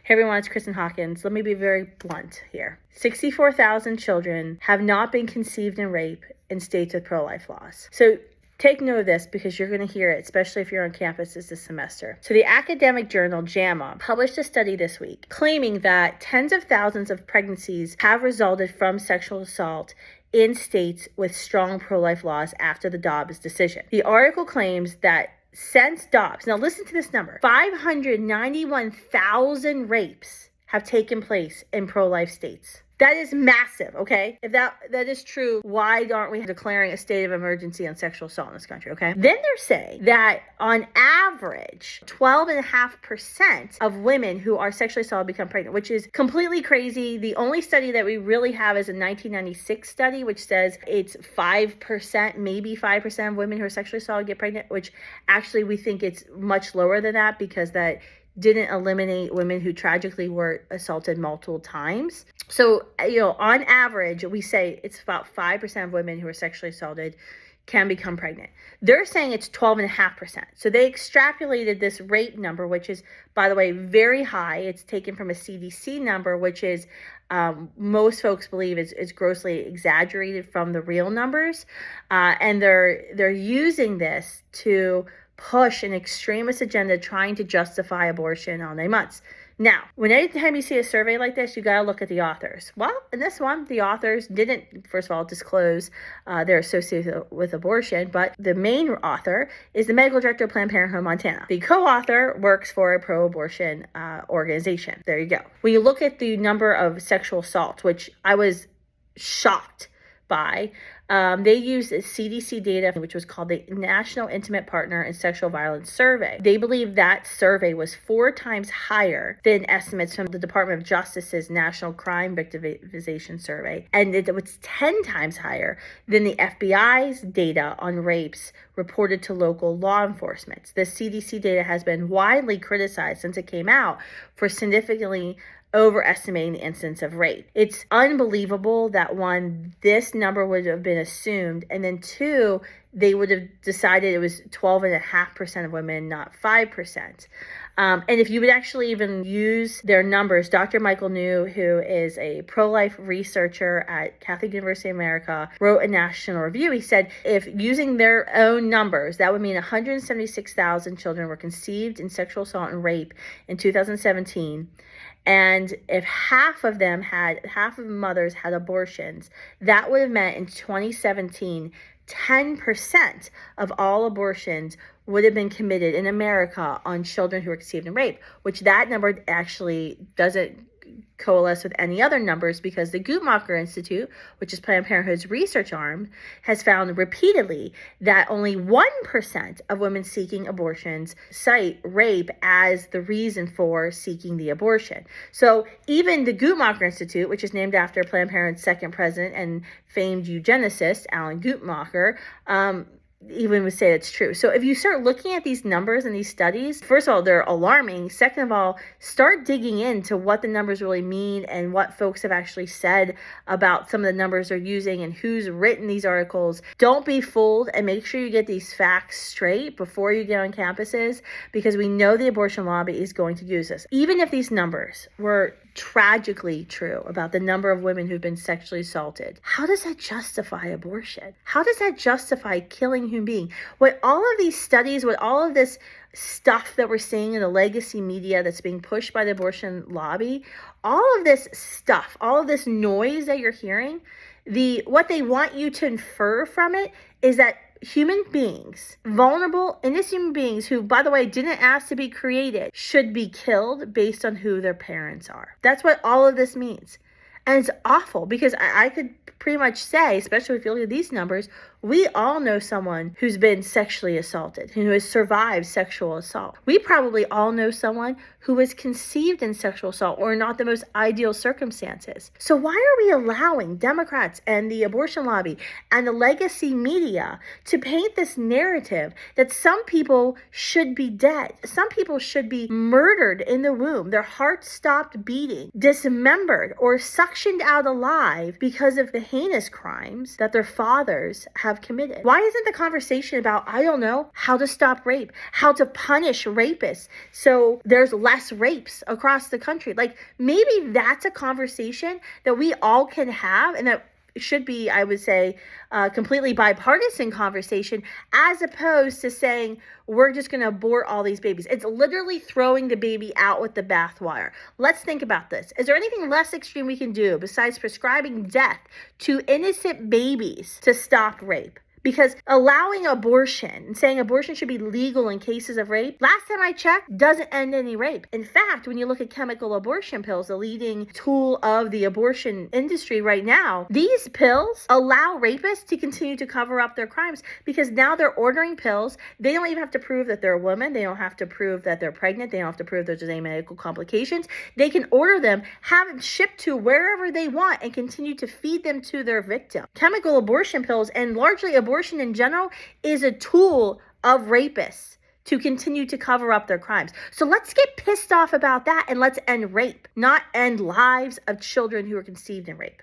Hey everyone, it's Kristen Hawkins. Let me be very blunt here. 64,000 children have not been conceived in rape in states with pro-life laws. So take note of this because you're going to hear it, especially if you're on campus this semester. So the academic journal JAMA published a study this week claiming that tens of thousands of pregnancies have resulted from sexual assault in states with strong pro-life laws after the Dobbs decision. The article claims that since Dobbs, now listen to this number, 591,000 rapes have taken place in pro-life states. That is massive, okay? If that is true, why aren't we declaring a state of emergency on sexual assault in this country, okay? Then they're saying that on average, 12.5% of women who are sexually assaulted become pregnant, which is completely crazy. The only study that we really have is a 1996 study, which says it's 5%, maybe 5% of women who are sexually assaulted get pregnant, which actually we think it's much lower than that because that didn't eliminate women who tragically were assaulted multiple times. So, on average, we say it's about 5% of women who are sexually assaulted can become pregnant. They're saying it's 12.5%. So they extrapolated this rape number, which is, by the way, very high. It's taken from a CDC number, which is most folks believe is grossly exaggerated from the real numbers. And they're using this to push an extremist agenda trying to justify abortion on 9 months. Now, anytime you see a survey like this, you got to look at the authors. Well, in this one, the authors didn't, first of all, disclose they're associated with abortion, but the main author is the medical director of Planned Parenthood, Montana. The co-author works for a pro-abortion organization. There you go. When you look at the number of sexual assaults, which I was shocked by, they used CDC data, which was called the National Intimate Partner and Sexual Violence Survey. They believe that survey was 4 times higher than estimates from the Department of Justice's National Crime Victimization Survey. And it was 10 times higher than the FBI's data on rapes reported to local law enforcement. The CDC data has been widely criticized since it came out for significantly overestimating the incidence of rape. It's unbelievable that one, this number would have been assumed, and then 2, they would have decided it was 12.5% of women, not 5%. And if you would actually even use their numbers, Dr. Michael New, who is a pro-life researcher at Catholic University of America, wrote a national review. He said, if using their own numbers, that would mean 176,000 children were conceived in sexual assault and rape in 2017. And if half of mothers had abortions, that would have meant in 2017, 10% of all abortions would have been committed in America on children who were conceived in rape, which that number actually doesn't coalesce with any other numbers because the Guttmacher Institute, which is Planned Parenthood's research arm, has found repeatedly that only 1% of women seeking abortions cite rape as the reason for seeking the abortion. So even the Guttmacher Institute, which is named after Planned Parenthood's second president and famed eugenicist, Alan Guttmacher, even would say it's true. So if you start looking at these numbers and these studies, first of all, they're alarming. Second of all, start digging into what the numbers really mean and what folks have actually said about some of the numbers they're using and who's written these articles. Don't be fooled and make sure you get these facts straight before you get on campuses, because we know the abortion lobby is going to use this. Even if these numbers were tragically true about the number of women who've been sexually assaulted, how does that justify abortion? How does that justify killing a human being? What all of these studies, what all of this stuff that we're seeing in the legacy media that's being pushed by the abortion lobby, all of this stuff, all of this noise that you're hearing, what they want you to infer from it is that human beings, vulnerable, innocent human beings who, by the way, didn't ask to be created, should be killed based on who their parents are. That's what all of this means. And it's awful because I could pretty much say, especially if you look at these numbers, we all know someone who's been sexually assaulted, who has survived sexual assault. We probably all know someone who was conceived in sexual assault or not the most ideal circumstances. So why are we allowing Democrats and the abortion lobby and the legacy media to paint this narrative that some people should be dead, some people should be murdered in the womb, their hearts stopped beating, dismembered, or suctioned sectioned out alive because of the heinous crimes that their fathers have committed. Why isn't the conversation about, I don't know, how to stop rape, how to punish rapists so there's less rapes across the country? Like, maybe that's a conversation that we all can have, and that should be, I would say, completely bipartisan conversation, as opposed to saying we're just going to abort all these babies. It's literally throwing the baby out with the bathwater. Let's think about this. Is there anything less extreme we can do besides prescribing death to innocent babies to stop rape? Because allowing abortion and saying abortion should be legal in cases of rape, last time I checked, doesn't end any rape. In fact, when you look at chemical abortion pills, the leading tool of the abortion industry right now, these pills allow rapists to continue to cover up their crimes, because now they're ordering pills. They don't even have to prove that they're a woman. They don't have to prove that they're pregnant. They don't have to prove there's any medical complications. They can order them, have them shipped to wherever they want, and continue to feed them to their victim. Chemical abortion pills, and largely abortion in general, is a tool of rapists to continue to cover up their crimes. So let's get pissed off about that, and let's end rape, not end lives of children who are conceived in rape.